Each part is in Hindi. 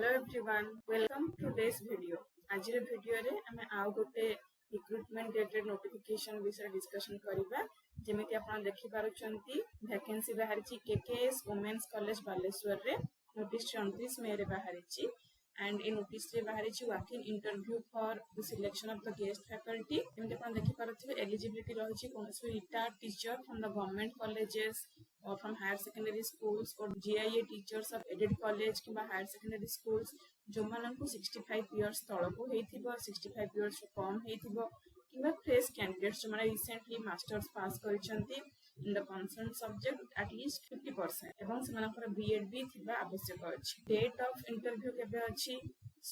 Hello everyone, welcome to today's video. आज वीडियो रे हमें आउ गोटे रिक्रूटमेंट डेटेड नोटिफिकेशन विषय डिस्कशन करिबा जेमिति आपण देखि पारुचंती वैकेंसी बाहरिची केकेएस वुमेन्स कॉलेज बालेश्वर रे नोटिस 29 मई रे बाहरिची एंड इन नोटिस रे बाहरिची walk in interview for the selection of the guest faculty जेमिति आपण देखि पारुथिबे एलिजिबिलिटी रहिची कोनोसी retired teacher from the government colleges or from higher secondary schools or GIA teachers of aided college किबा higher secondary schools जो माननकु 65 years तळको हेथिबो 65 years कम हेथिबो किबा फ्रेश कैंडिडेट्स जो माने रिसेंटली मास्टर्स पास करिसंती in the concerned subject at least 50% एवं सेमानकर बीएड भी थिबा आवश्यक अछि। डेट ऑफ इंटरव्यू केबे अछि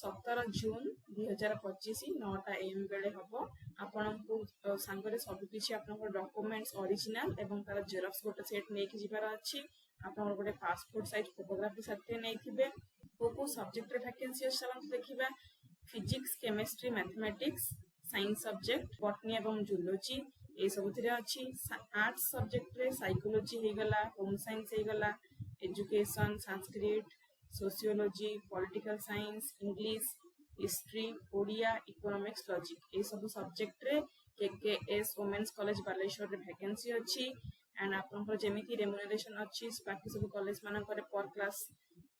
17 जून 2025 9टा एम बेले हबो। आपनको सांगरे सब किछि आपनकर डॉक्यूमेंट्स ओरिजिनल एवं तार जेरॉक्स फोटो सेट नै कि जिबार अछि। आपनकर गोटे पासपोर्ट साइज फोटोग्राफी साथे नै थिबे। को सब्जेक्ट रे वैकेंसी अछि देखिबा physics chemistry mathematics science subject botany एवं जूलॉजी ए सब थिरे अछि। आर्ट्स सब्जेक्ट रे साइकोलॉजी हे गला होम साइंस हे गला education Sanskrit sociology political science English history Odia economics logic ए सब सब्जेक्ट रे केकेएस वुमेन्स कॉलेज बालेश्वर रे वैकेंसी अछि। एंड आपनकर जेमिति रेम्युनरेशन अछि बाकी सब कॉलेज मानकर पर क्लास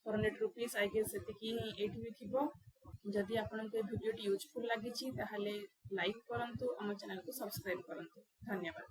400 रुपीस आई गेस सेतिकी एठी भी थिबो। जदि आपनको वीडियो यूजफुल लागिछि ताहाले लाइक करंतु हम चैनल को सब्सक्राइब करंतु। धन्यवाद।